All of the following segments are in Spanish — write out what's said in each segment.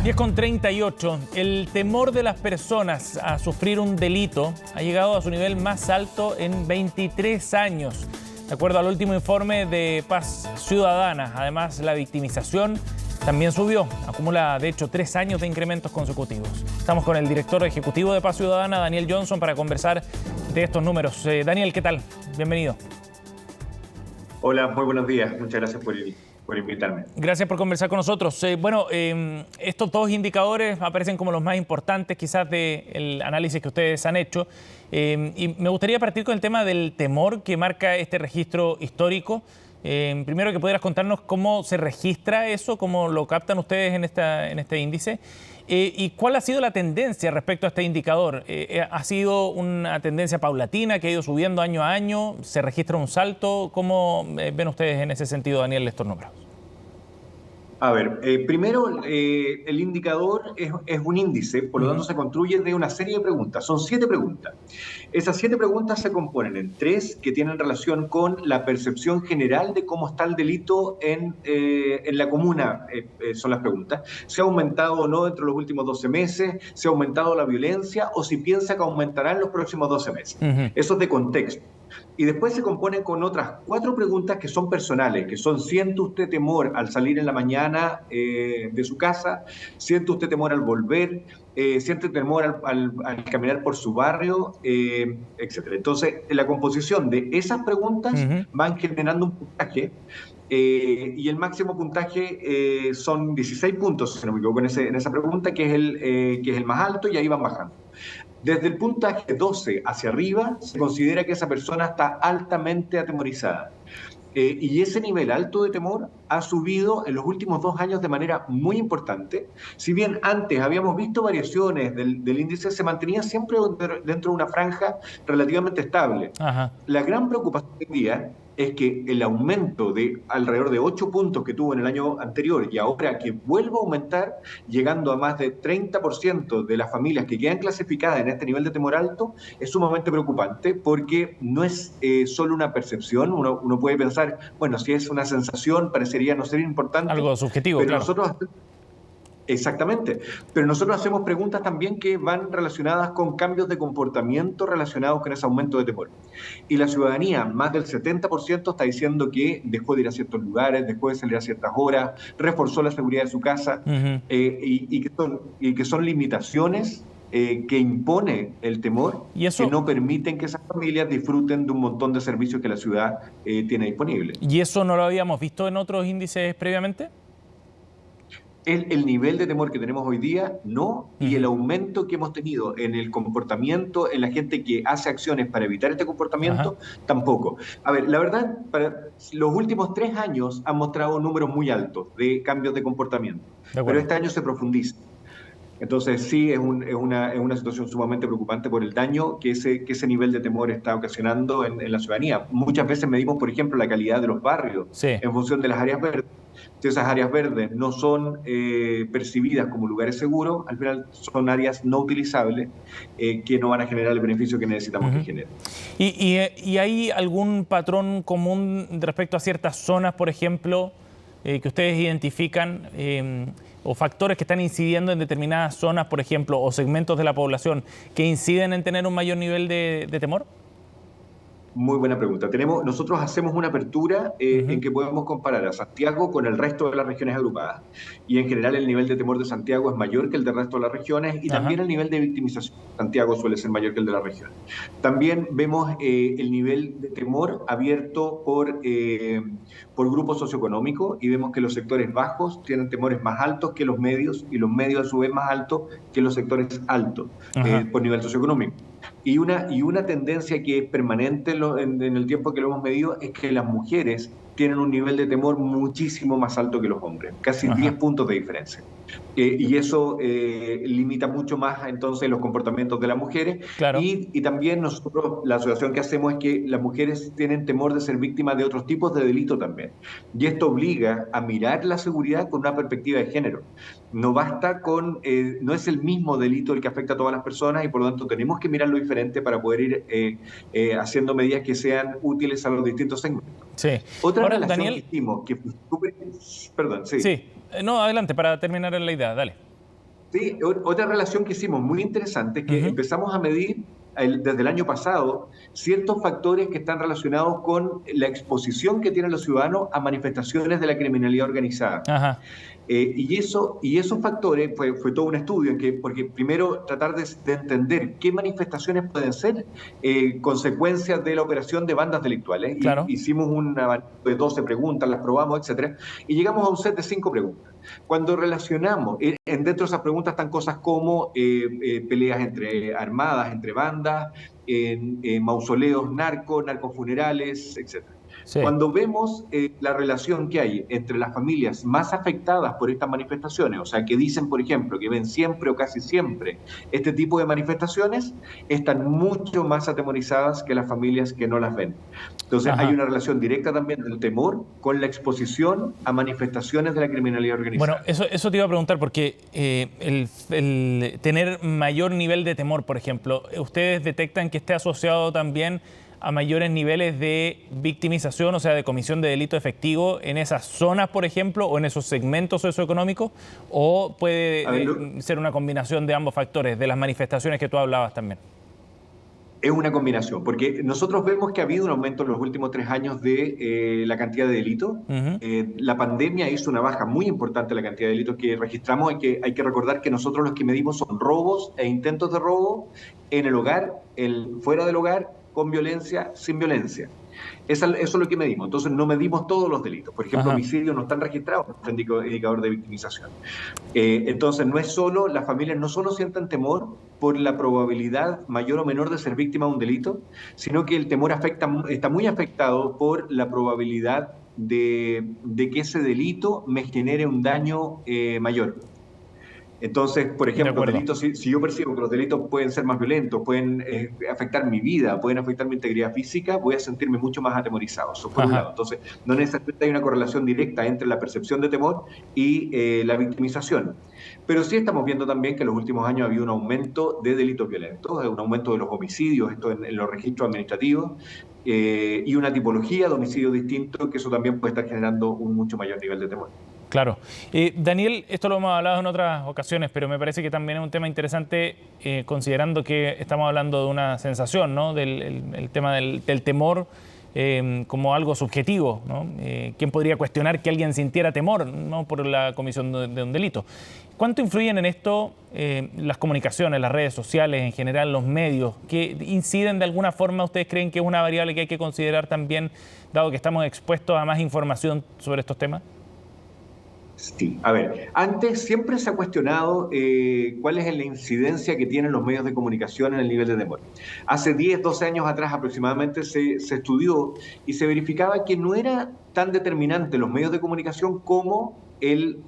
10:38. El temor de las personas a sufrir un delito ha llegado a su nivel más alto en 23 años, de acuerdo al último informe de Paz Ciudadana. Además, la victimización también subió. Acumula, de hecho, 3 años de incrementos consecutivos. Estamos con el director ejecutivo de Paz Ciudadana, Daniel Johnson, para conversar de estos números. Daniel, ¿qué tal? Bienvenido. Hola, muy buenos días. Muchas gracias por invitarme. Gracias por conversar con nosotros. Estos dos indicadores aparecen como los más importantes quizás del análisis que ustedes han hecho. Y me gustaría partir con el tema del temor que marca este registro histórico. Primero, que pudieras contarnos cómo se registra eso, cómo lo captan ustedes en este índice. ¿Y cuál ha sido la tendencia respecto a este indicador? ¿Ha sido una tendencia paulatina que ha ido subiendo año a año? ¿Se registra un salto? ¿Cómo ven ustedes en ese sentido, Daniel, estos números? A ver, primero, el indicador es un índice, por lo tanto se construye de una serie de preguntas. Son 7 preguntas. Esas 7 preguntas se componen en 3 que tienen relación con la percepción general de cómo está el delito en la comuna, son las preguntas. ¿Se ha aumentado o no dentro de los últimos 12 meses? ¿Se ha aumentado la violencia? ¿O si piensa que aumentará en los próximos 12 meses? Eso es de contexto. Y después se componen con otras 4 preguntas que son personales, que son: ¿siente usted temor al salir en la mañana de su casa? ¿Siente usted temor al volver? ¿Siente temor al caminar por su barrio? Etcétera. Entonces, la composición de esas preguntas van generando un puntaje. Y el máximo puntaje son 16 puntos, si no me equivoco, en esa pregunta, que es el más alto, y ahí van bajando. Desde el puntaje 12 hacia arriba, se considera que esa persona está altamente atemorizada. Y ese nivel alto de temor ha subido en los últimos 2 años de manera muy importante. Si bien antes habíamos visto variaciones del índice, se mantenía siempre dentro de una franja relativamente estable. La gran preocupación hoy día es que el aumento de alrededor de 8 puntos que tuvo en el año anterior, y ahora que vuelva a aumentar, llegando a más de 30% de las familias que quedan clasificadas en este nivel de temor alto, es sumamente preocupante, porque no es solo una percepción. Uno puede pensar, bueno, si es una sensación, parecería no ser importante. Algo subjetivo, pero claro. Nosotros... Exactamente, pero nosotros hacemos preguntas también que van relacionadas con cambios de comportamiento relacionados con ese aumento de temor. Y la ciudadanía, más del 70%, está diciendo que dejó de ir a ciertos lugares, dejó de salir a ciertas horas, reforzó la seguridad de su casa, y que son limitaciones que impone el temor, que no permiten que esas familias disfruten de un montón de servicios que la ciudad tiene disponible. ¿Y eso no lo habíamos visto en otros índices previamente? El nivel de temor que tenemos hoy día, no, y el aumento que hemos tenido en el comportamiento, en la gente que hace acciones para evitar este comportamiento, tampoco. A ver, la verdad, para los últimos 3 años han mostrado números muy altos de cambios de comportamiento, pero este año se profundiza. Entonces sí, es una situación sumamente preocupante por el daño que ese nivel de temor está ocasionando en la ciudadanía. Muchas veces medimos, por ejemplo, la calidad de los barrios en función de las áreas verdes. Si esas áreas verdes no son percibidas como lugares seguros, al final son áreas no utilizables, que no van a generar el beneficio que necesitamos que generen. ¿Y hay algún patrón común respecto a ciertas zonas, por ejemplo, que ustedes identifican, o factores que están incidiendo en determinadas zonas, por ejemplo, o segmentos de la población que inciden en tener un mayor nivel de temor? Muy buena pregunta. Nosotros hacemos una apertura en que podemos comparar a Santiago con el resto de las regiones agrupadas. Y en general el nivel de temor de Santiago es mayor que el del resto de las regiones, y también el nivel de victimización de Santiago suele ser mayor que el de las regiones. También vemos el nivel de temor abierto por grupos socioeconómicos, y vemos que los sectores bajos tienen temores más altos que los medios, y los medios a su vez más altos que los sectores altos por nivel socioeconómico. Y una tendencia que es permanente en el tiempo que lo hemos medido es que las mujeres tienen un nivel de temor muchísimo más alto que los hombres, casi 10 puntos de diferencia. Y eso limita mucho más entonces los comportamientos de las mujeres. Claro. Y también nosotros, la asociación que hacemos es que las mujeres tienen temor de ser víctimas de otros tipos de delito también. Y esto obliga a mirar la seguridad con una perspectiva de género. No basta con, no es el mismo delito el que afecta a todas las personas, y por lo tanto tenemos que mirarlo diferente para poder ir haciendo medidas que sean útiles a los distintos segmentos. Sí. Otra Ahora, relación Daniel, que hicimos, que fue súper... Perdón, sí. Sí. No, adelante, para terminar la idea, dale. Sí, otra relación que hicimos muy interesante es que Ujú. empezamos a medir desde el año pasado ciertos factores que están relacionados con la exposición que tienen los ciudadanos a manifestaciones de la criminalidad organizada. Ajá, Y esos factores fue todo un estudio, porque primero tratar de entender qué manifestaciones pueden ser consecuencias de la operación de bandas delictuales. Y claro. hicimos un abanico de 12 preguntas, las probamos, etcétera, y llegamos a un set de 5 preguntas. Cuando relacionamos, dentro de esas preguntas están cosas como peleas entre armadas, entre bandas, mausoleos narcofunerales, etcétera. Sí. Cuando vemos la relación que hay entre las familias más afectadas por estas manifestaciones, o sea, que dicen, por ejemplo, que ven siempre o casi siempre este tipo de manifestaciones, están mucho más atemorizadas que las familias que no las ven. Entonces, hay Ajá. una relación directa también del temor con la exposición a manifestaciones de la criminalidad Bueno, organizada. eso te iba a preguntar porque el tener mayor nivel de temor, por ejemplo, ¿ustedes detectan que esté asociado también a mayores niveles de victimización, o sea, de comisión de delito efectivo en esas zonas, por ejemplo, o en esos segmentos socioeconómicos? ¿O A ver, puede ser una combinación de ambos factores, de las manifestaciones que tú hablabas también? es una combinación, porque nosotros vemos que ha habido un aumento en los últimos 3 años de la cantidad de delitos. Ujú. La pandemia hizo una baja muy importante en la cantidad de delitos que registramos. Hay que recordar que nosotros los que medimos son robos e intentos de robo en el hogar, fuera del hogar, con violencia, sin violencia. Eso es lo que medimos. Entonces no medimos todos los delitos. Por ejemplo, Ajá. homicidios no están registrados en nuestro indicador de victimización. Entonces no es solo, las familias no solo sienten temor por la probabilidad mayor o menor de ser víctima de un delito, sino que el temor está muy afectado por la probabilidad de que ese delito me genere un daño mayor. Entonces, por De ejemplo, acuerdo. delitos, si yo percibo que los delitos pueden ser más violentos, pueden afectar mi vida, pueden afectar mi integridad física, voy a sentirme mucho más atemorizado. Eso por un lado. Ajá. Entonces, no necesariamente hay una correlación directa entre la percepción de temor y la victimización. Pero sí estamos viendo también que en los últimos años ha habido un aumento de delitos violentos, un aumento de los homicidios, esto en los registros administrativos, y una tipología de homicidio distinto, que eso también puede estar generando un mucho mayor nivel de temor. Claro. Daniel, esto lo hemos hablado en otras ocasiones, pero me parece que también es un tema interesante, considerando que estamos hablando de una sensación, ¿no? El tema del temor como algo subjetivo, ¿no? ¿Quién podría cuestionar que alguien sintiera temor, ¿no? por la comisión de un delito? ¿Cuánto influyen en esto las comunicaciones, las redes sociales, en general los medios? ¿Que inciden de alguna forma? ¿Ustedes creen que es una variable que hay que considerar también, dado que estamos expuestos a más información sobre estos temas? Sí, a ver, antes siempre se ha cuestionado cuál es la incidencia que tienen los medios de comunicación en el nivel de temor. Hace 10, 12 años atrás aproximadamente se estudió y se verificaba que no era tan determinante los medios de comunicación como el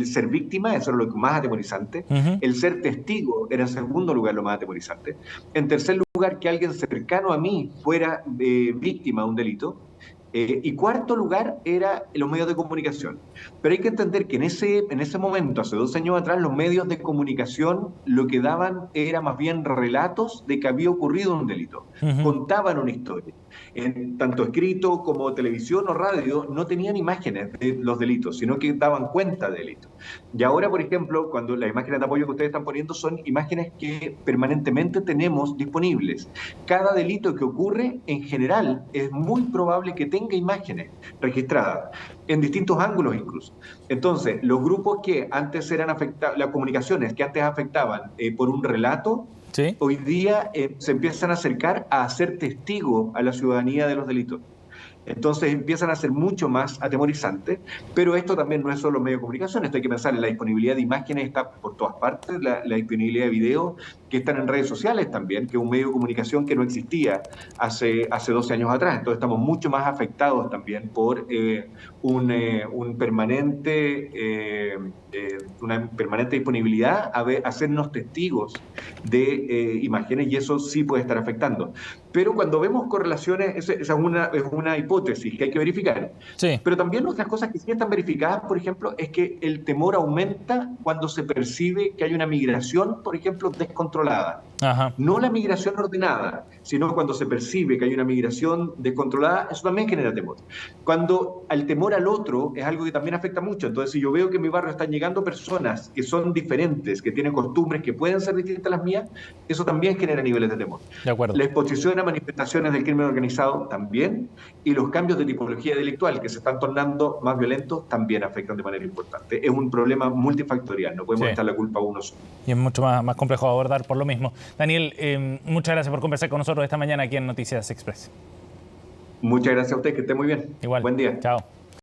ser víctima, eso era lo más atemorizante. Ujú. El ser testigo era en segundo lugar lo más atemorizante. En tercer lugar, que alguien cercano a mí fuera víctima de un delito. Y cuarto lugar era los medios de comunicación. Pero hay que entender que en ese momento, hace 12 años atrás, los medios de comunicación lo que daban era más bien relatos de que había ocurrido un delito. Ujú. Contaban una historia. Tanto escrito como televisión o radio no tenían imágenes de los delitos, sino que daban cuenta de delitos. Y ahora, por ejemplo, cuando las imágenes de apoyo que ustedes están poniendo son imágenes que permanentemente tenemos disponibles. Cada delito que ocurre, en general, es muy probable que tenga imágenes registradas, en distintos ángulos incluso. Entonces, los grupos que antes eran afectados, las comunicaciones que antes afectaban por un relato, Sí. hoy día se empiezan a acercar a ser testigo a la ciudadanía de los delitos. Entonces empiezan a ser mucho más atemorizantes, pero esto también no es solo medio de comunicación, esto hay que pensar en la disponibilidad de imágenes, está por todas partes, la disponibilidad de videos que están en redes sociales también, que es un medio de comunicación que no existía hace 12 años atrás. Entonces estamos mucho más afectados también por una permanente disponibilidad a hacernos testigos de imágenes, y eso sí puede estar afectando. Pero cuando vemos correlaciones, esa es una hipótesis que hay que verificar. Sí. Pero también otras cosas que sí están verificadas, por ejemplo, es que el temor aumenta cuando se percibe que hay una migración, por ejemplo, descontrolada. Ajá. No la migración ordenada, sino cuando se percibe que hay una migración descontrolada, eso también genera temor. Cuando el temor al otro es algo que también afecta mucho. Entonces, si yo veo que en mi barrio están llegando personas que son diferentes, que tienen costumbres que pueden ser distintas a las mías, eso también genera niveles de temor. De acuerdo. La exposición a manifestaciones del crimen organizado también, y los cambios de tipología delictual que se están tornando más violentos también afectan de manera importante. Es un problema multifactorial, no podemos echar la culpa a uno solo. Y es mucho más complejo de abordar por lo mismo. Daniel, muchas gracias por conversar con nosotros esta mañana aquí en Noticias Express. Muchas gracias a usted, que esté muy bien. Igual. Buen día. Chao.